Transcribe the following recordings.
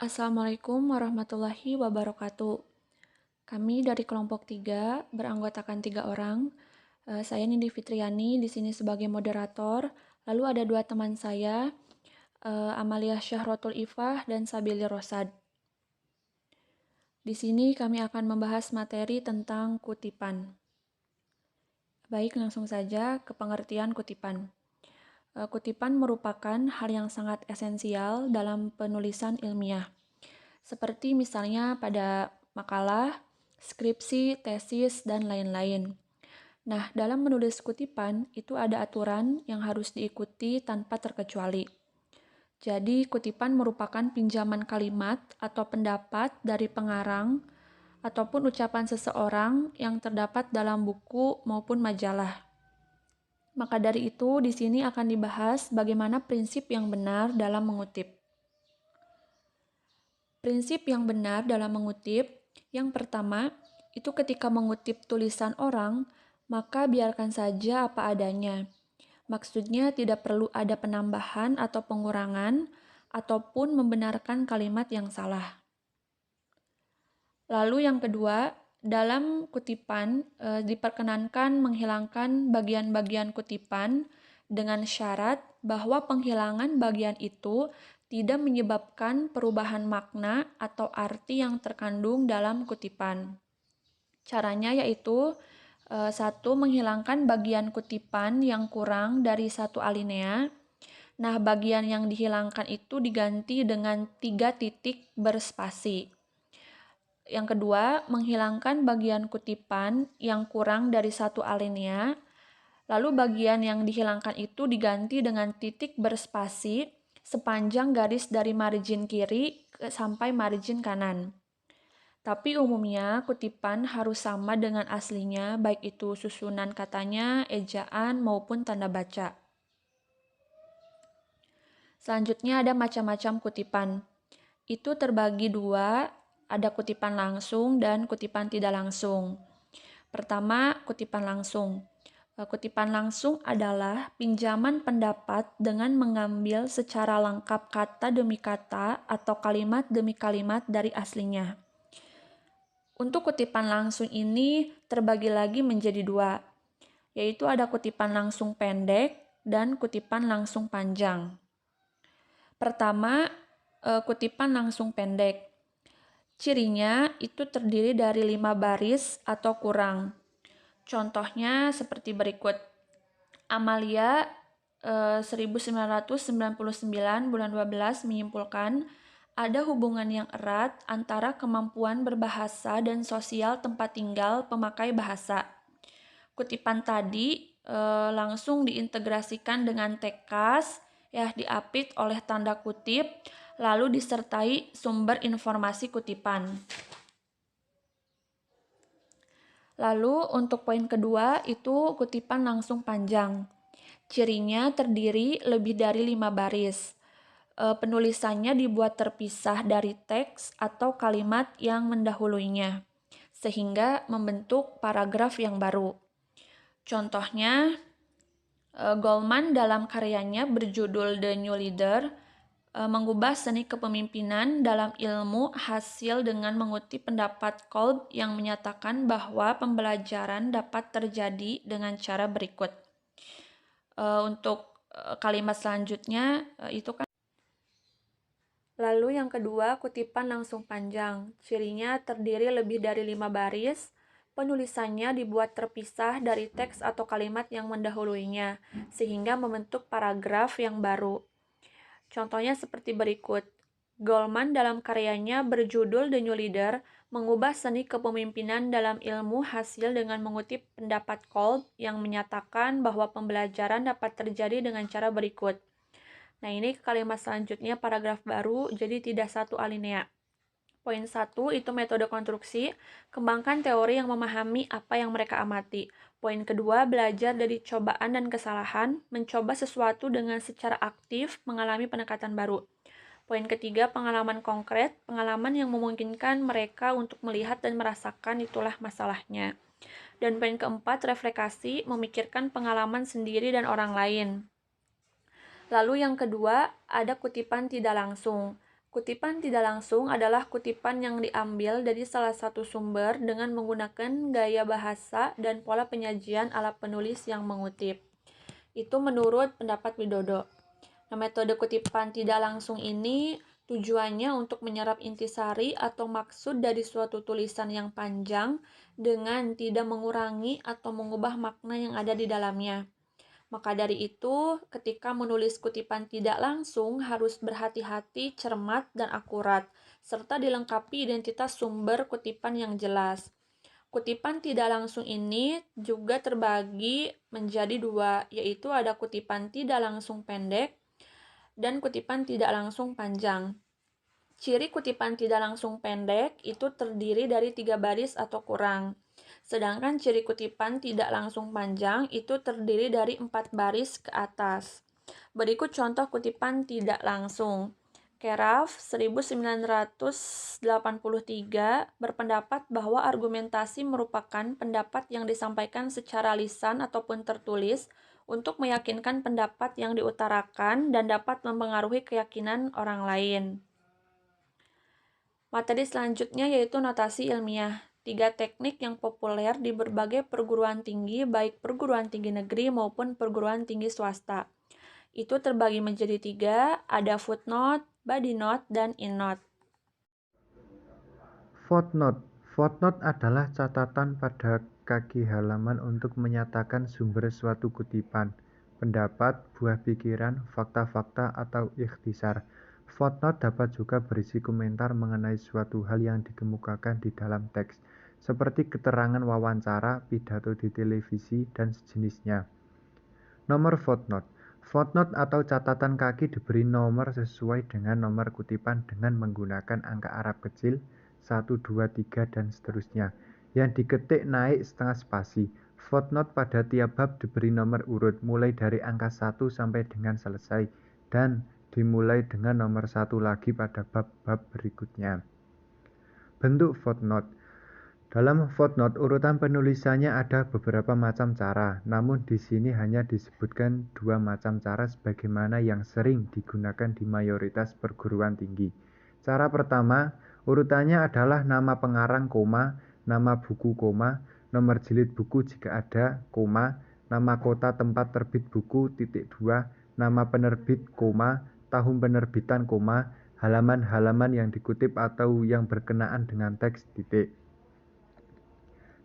Assalamualaikum warahmatullahi wabarakatuh. Kami dari kelompok 3 beranggotakan 3 orang. Saya Nindi Fitriani di sini sebagai moderator. Lalu ada 2 teman saya, Amalia Syahrotul Ifah dan Sabili Rosad. Di sini kami akan membahas materi tentang kutipan. Baik, langsung saja ke pengertian kutipan. Kutipan merupakan hal yang sangat esensial dalam penulisan ilmiah. Seperti misalnya pada makalah, skripsi, tesis, dan lain-lain. Nah, dalam menulis kutipan itu ada aturan yang harus diikuti tanpa terkecuali. Jadi, kutipan merupakan pinjaman kalimat atau pendapat dari pengarang ataupun ucapan seseorang yang terdapat dalam buku maupun majalah. Maka dari itu, di sini akan dibahas bagaimana prinsip yang benar dalam mengutip. Prinsip yang benar dalam mengutip, yang pertama, itu ketika mengutip tulisan orang, maka biarkan saja apa adanya. Maksudnya tidak perlu ada penambahan atau pengurangan, ataupun membenarkan kalimat yang salah. Lalu yang kedua, dalam kutipan diperkenankan menghilangkan bagian-bagian kutipan dengan syarat bahwa penghilangan bagian itu tidak menyebabkan perubahan makna atau arti yang terkandung dalam kutipan. Caranya yaitu satu, menghilangkan bagian kutipan yang kurang dari satu alinea. Nah, bagian yang dihilangkan itu diganti dengan 3 titik berspasi. Yang kedua, menghilangkan bagian kutipan yang kurang dari satu alinea. Lalu bagian yang dihilangkan itu diganti dengan titik berspasi sepanjang garis dari margin kiri sampai margin kanan. Tapi umumnya kutipan harus sama dengan aslinya, baik itu susunan katanya, ejaan, maupun tanda baca. Selanjutnya ada macam-macam kutipan. Itu terbagi dua, ada kutipan langsung dan kutipan tidak langsung. Pertama, kutipan langsung. Kutipan langsung adalah pinjaman pendapat dengan mengambil secara lengkap kata demi kata atau kalimat demi kalimat dari aslinya. Untuk kutipan langsung ini terbagi lagi menjadi dua, yaitu ada kutipan langsung pendek dan kutipan langsung panjang. Pertama, kutipan langsung pendek. Cirinya itu terdiri dari 5 baris atau kurang. Contohnya seperti berikut. Amalia 1999 bulan 12 menyimpulkan ada hubungan yang erat antara kemampuan berbahasa dan sosial tempat tinggal pemakai bahasa. Kutipan tadi langsung diintegrasikan dengan tekas, ya diapit oleh tanda kutip, lalu disertai sumber informasi kutipan. Lalu untuk poin kedua itu kutipan langsung panjang. Cirinya terdiri lebih dari 5 baris. Penulisannya dibuat terpisah dari teks atau kalimat yang mendahuluinya, sehingga membentuk paragraf yang baru. Contohnya, Goldman dalam karyanya berjudul The New Leader mengubah seni kepemimpinan dalam ilmu hasil dengan mengutip pendapat Kolb yang menyatakan bahwa pembelajaran dapat terjadi dengan cara berikut. Untuk kalimat selanjutnya itu kan. Lalu yang kedua, kutipan langsung panjang. Cirinya terdiri lebih dari 5 baris. Penulisannya dibuat terpisah dari teks atau kalimat yang mendahuluinya, sehingga membentuk paragraf yang baru. Contohnya seperti berikut. Goldman dalam karyanya berjudul The New Leader mengubah seni kepemimpinan dalam ilmu hasil dengan mengutip pendapat Kolb yang menyatakan bahwa pembelajaran dapat terjadi dengan cara berikut. Nah, ini kalimat selanjutnya paragraf baru, jadi tidak satu alinea. Poin 1 itu metode konstruksi, kembangkan teori yang memahami apa yang mereka amati. Poin kedua, belajar dari cobaan dan kesalahan, mencoba sesuatu dengan secara aktif, mengalami pendekatan baru. Poin ketiga, pengalaman konkret, pengalaman yang memungkinkan mereka untuk melihat dan merasakan itulah masalahnya. Dan poin keempat, refleksi, memikirkan pengalaman sendiri dan orang lain. Lalu yang kedua, ada kutipan tidak langsung. Kutipan tidak langsung adalah kutipan yang diambil dari salah satu sumber dengan menggunakan gaya bahasa dan pola penyajian ala penulis yang mengutip. Itu menurut pendapat Widodo. Nah, metode kutipan tidak langsung ini tujuannya untuk menyerap intisari atau maksud dari suatu tulisan yang panjang dengan tidak mengurangi atau mengubah makna yang ada di dalamnya. Maka dari itu, ketika menulis kutipan tidak langsung harus berhati-hati, cermat, dan akurat, serta dilengkapi identitas sumber kutipan yang jelas. Kutipan tidak langsung ini juga terbagi menjadi dua, yaitu ada kutipan tidak langsung pendek dan kutipan tidak langsung panjang. Ciri kutipan tidak langsung pendek itu terdiri dari 3 baris atau kurang. Sedangkan ciri kutipan tidak langsung panjang itu terdiri dari 4 baris ke atas. Berikut contoh kutipan tidak langsung. Keraf 1983 berpendapat bahwa argumentasi merupakan pendapat yang disampaikan secara lisan ataupun tertulis untuk meyakinkan pendapat yang diutarakan dan dapat mempengaruhi keyakinan orang lain. Materi selanjutnya yaitu notasi ilmiah. 3 teknik yang populer di berbagai perguruan tinggi, baik perguruan tinggi negeri maupun perguruan tinggi swasta. Itu terbagi menjadi 3, ada footnote, body note, dan endnote. Footnote. Footnote adalah catatan pada kaki halaman untuk menyatakan sumber suatu kutipan, pendapat, buah pikiran, fakta-fakta, atau ikhtisar. Footnote dapat juga berisi komentar mengenai suatu hal yang dikemukakan di dalam teks, seperti keterangan wawancara, pidato di televisi, dan sejenisnya. Nomor footnote. Footnote atau catatan kaki diberi nomor sesuai dengan nomor kutipan dengan menggunakan angka Arab kecil, 1, 2, 3, dan seterusnya, yang diketik naik setengah spasi. Footnote pada tiap bab diberi nomor urut, mulai dari angka 1 sampai dengan selesai, dan dimulai dengan nomor 1 lagi pada bab-bab berikutnya. Bentuk footnote. Dalam footnote, urutan penulisannya ada beberapa macam cara, namun di sini hanya disebutkan 2 macam cara sebagaimana yang sering digunakan di mayoritas perguruan tinggi. Cara pertama, urutannya adalah nama pengarang, koma, nama buku, koma, nomor jilid buku jika ada, koma, nama kota tempat terbit buku, titik 2, nama penerbit, koma, tahun penerbitan, koma, halaman-halaman yang dikutip atau yang berkenaan dengan teks, titik.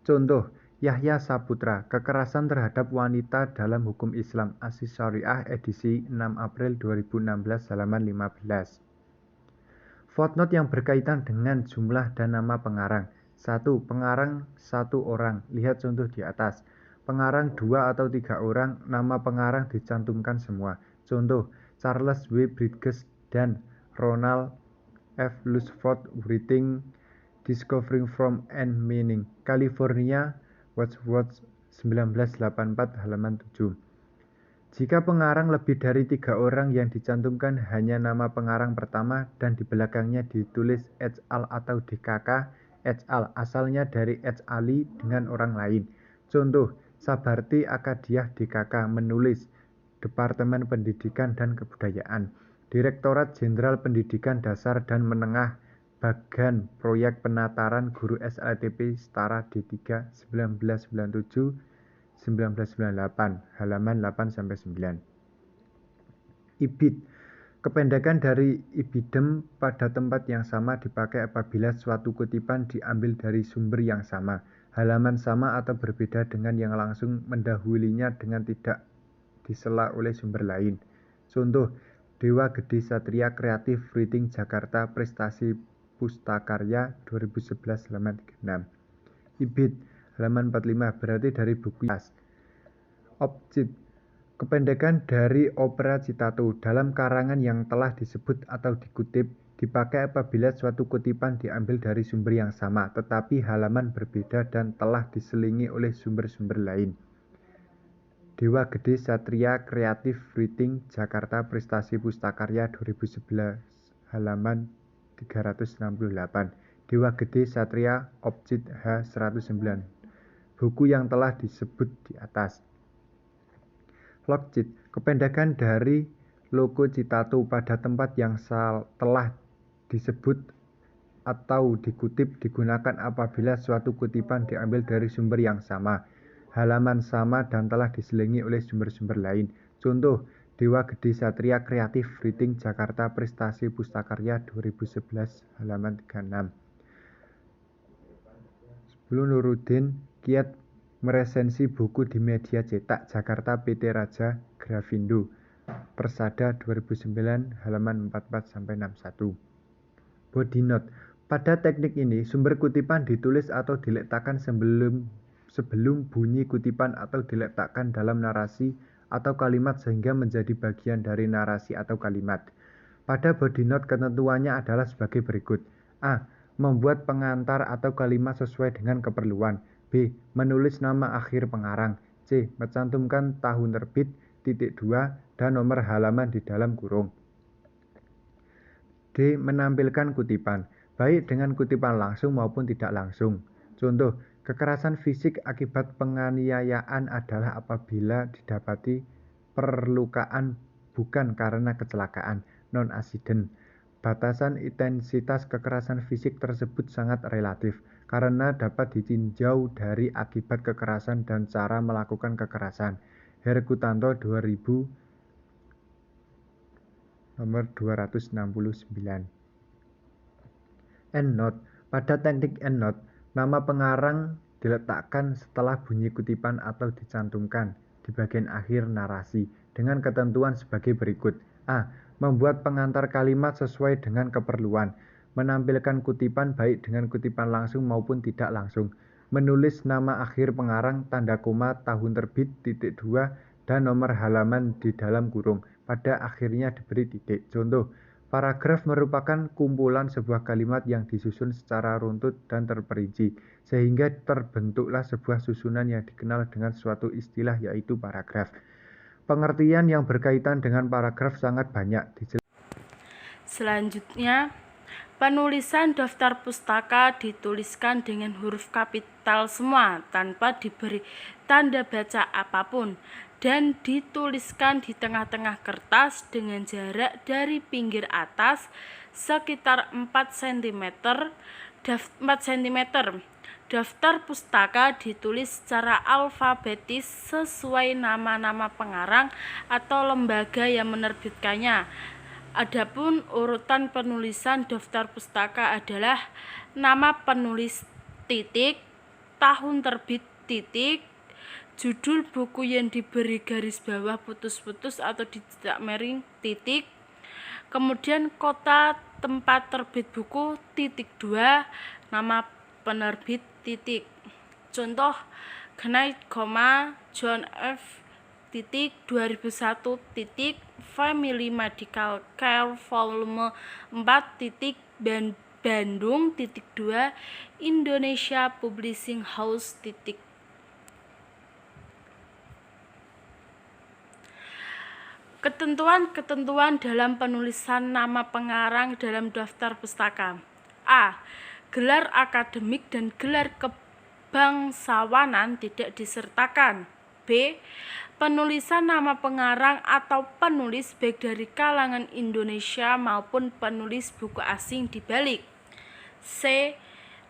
Contoh, Yahya Saputra, Kekerasan Terhadap Wanita dalam Hukum Islam, Asis Syariah, edisi 6 April 2016, halaman 15. Footnote yang berkaitan dengan jumlah dan nama pengarang. 1. Pengarang 1 orang, lihat contoh di atas. Pengarang 2 atau 3 orang, nama pengarang dicantumkan semua. Contoh, Charles W. Bridges dan Ronald F. Lunsford Writing Discovering Form and Meaning, California, Wadsworth 1984, halaman 7. Jika pengarang lebih dari 3 orang yang dicantumkan hanya nama pengarang pertama dan di belakangnya ditulis et al. Atau DKK, et al. Asalnya dari et ali dengan orang lain. Contoh, Sabarti Akadiah DKK menulis Departemen Pendidikan dan Kebudayaan, Direktorat Jenderal Pendidikan Dasar dan Menengah, Bagan Proyek Penataran Guru SLTP Setara D3 1997-1998, halaman 8-9. Ibid. Kependekan dari ibidem pada tempat yang sama dipakai apabila suatu kutipan diambil dari sumber yang sama, halaman sama atau berbeda dengan yang langsung mendahulunya dengan tidak disela oleh sumber lain. Contoh, Dewa Gede Satria Kreatif Writing Jakarta Prestasi Pustakarya 2011, halaman 36. Ibid, halaman 45, berarti dari buku Yas. Objek. Kependekan dari opera citato dalam karangan yang telah disebut atau dikutip dipakai apabila suatu kutipan diambil dari sumber yang sama tetapi halaman berbeda dan telah diselingi oleh sumber-sumber lain. Dewa Gede Satria Kreatif Writing Jakarta Prestasi Pustakarya 2011, halaman 368. Dewa Gede Satria Objit H109, buku yang telah disebut di atas. Logjit, kependekan dari logo citato pada tempat yang telah disebut atau dikutip digunakan apabila suatu kutipan diambil dari sumber yang sama, halaman sama dan telah diselingi oleh sumber-sumber lain. Contoh, Dewa Gede Satria Kreatif Writing Jakarta Prestasi Pustakarya 2011 halaman 36. Sebelum Nuruddin Kiat meresensi buku di media cetak Jakarta PT Raja Grafindo Persada 2009 halaman 44-61. Body note. Pada teknik ini, sumber kutipan ditulis atau diletakkan sebelum bunyi kutipan atau diletakkan dalam narasi atau kalimat sehingga menjadi bagian dari narasi atau kalimat. Pada body note ketentuannya adalah sebagai berikut. A. Membuat pengantar atau kalimat sesuai dengan keperluan. B. Menulis nama akhir pengarang. C. Mencantumkan tahun terbit, titik 2, dan nomor halaman di dalam kurung. D. Menampilkan kutipan, baik dengan kutipan langsung maupun tidak langsung. Contoh, kekerasan fisik akibat penganiayaan adalah apabila didapati perlukaan bukan karena kecelakaan, non-accident. Batasan intensitas kekerasan fisik tersebut sangat relatif, karena dapat ditinjau dari akibat kekerasan dan cara melakukan kekerasan. Herkutanto 2000 nomor 269. Endnote. Pada teknik endnote, nama pengarang diletakkan setelah bunyi kutipan atau dicantumkan di bagian akhir narasi dengan ketentuan sebagai berikut. A. Membuat pengantar kalimat sesuai dengan keperluan. Menampilkan kutipan baik dengan kutipan langsung maupun tidak langsung. Menulis nama akhir pengarang, tanda koma, tahun terbit, titik 2, dan nomor halaman di dalam kurung. Pada akhirnya diberi titik. Contoh, paragraf merupakan kumpulan sebuah kalimat yang disusun secara runtut dan terperinci, sehingga terbentuklah sebuah susunan yang dikenal dengan suatu istilah yaitu paragraf. Pengertian yang berkaitan dengan paragraf sangat banyak. Selanjutnya, penulisan daftar pustaka dituliskan dengan huruf kapital semua tanpa diberi tanda baca apapun dan dituliskan di tengah-tengah kertas dengan jarak dari pinggir atas sekitar 4 cm. Daftar pustaka ditulis secara alfabetis sesuai nama-nama pengarang atau lembaga yang menerbitkannya. Adapun urutan penulisan daftar pustaka adalah nama penulis titik, tahun terbit titik, judul buku yang diberi garis bawah putus-putus atau tidak miring titik, kemudian kota tempat terbit buku titik 2, nama penerbit titik. Contoh, Knight, John F. 2001 Family Medical Care Volume 4 Bandung 2 Indonesia Publishing House. Ketentuan-ketentuan dalam penulisan nama pengarang dalam daftar pustaka. A. Gelar akademik dan gelar kebangsawanan tidak disertakan. B. Penulisan nama pengarang atau penulis baik dari kalangan Indonesia maupun penulis buku asing dibalik. C.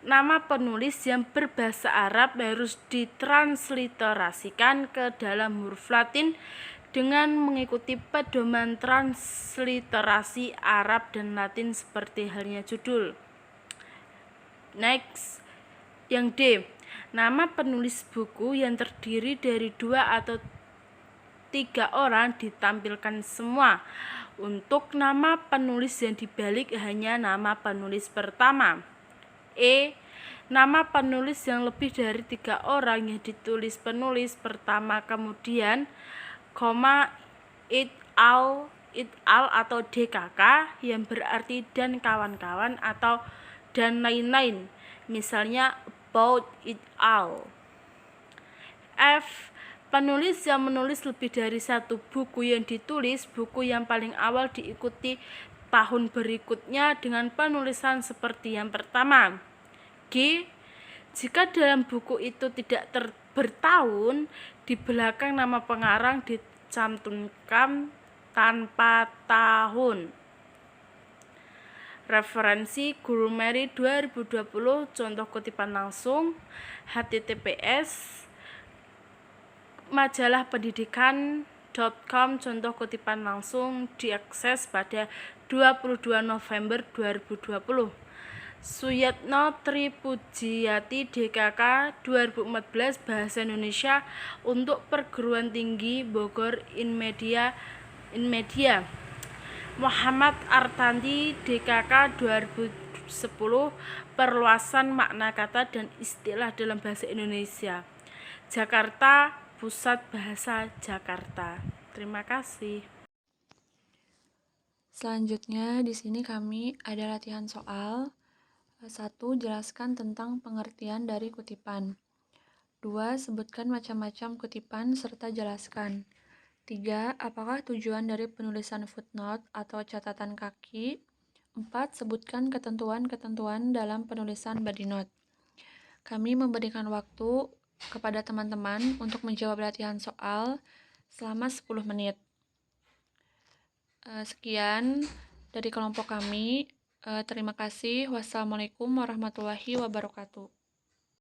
Nama penulis yang berbahasa Arab harus ditransliterasikan ke dalam huruf Latin dengan mengikuti pedoman transliterasi Arab dan Latin seperti halnya judul. Next, yang D. Nama penulis buku yang terdiri dari 2 atau 3 orang ditampilkan semua. Untuk nama penulis yang dibalik hanya nama penulis pertama. E. Nama penulis yang lebih dari 3 orang yang ditulis penulis pertama kemudian, it al atau DKK yang berarti dan kawan-kawan atau dan lain-lain. Misalnya about it all. F. Penulis yang menulis lebih dari 1 buku yang ditulis, buku yang paling awal diikuti tahun berikutnya dengan penulisan seperti yang pertama. G. Jika dalam buku itu tidak bertahun, di belakang nama pengarang dicantumkan tanpa tahun. Referensi Guru Mary 2020, contoh kutipan langsung, https majalah pendidikan.com, contoh kutipan langsung, diakses pada 22 November 2020. Suyatno Tripudjiyati DKK 2014 Bahasa Indonesia untuk Perguruan Tinggi Bogor Inmedia. Muhammad Artanti DKK 2010 Perluasan makna kata dan istilah dalam bahasa Indonesia. Jakarta, Pusat Bahasa Jakarta. Terima kasih. Selanjutnya di sini kami ada latihan soal. 1. Jelaskan tentang pengertian dari kutipan. 2. Sebutkan macam-macam kutipan serta jelaskan. 3. Apakah tujuan dari penulisan footnote atau catatan kaki? 4. Sebutkan ketentuan-ketentuan dalam penulisan body note. Kami memberikan waktu kepada teman-teman untuk menjawab latihan soal selama 10 menit. Sekian dari kelompok kami. Terima kasih. Wassalamualaikum warahmatullahi wabarakatuh.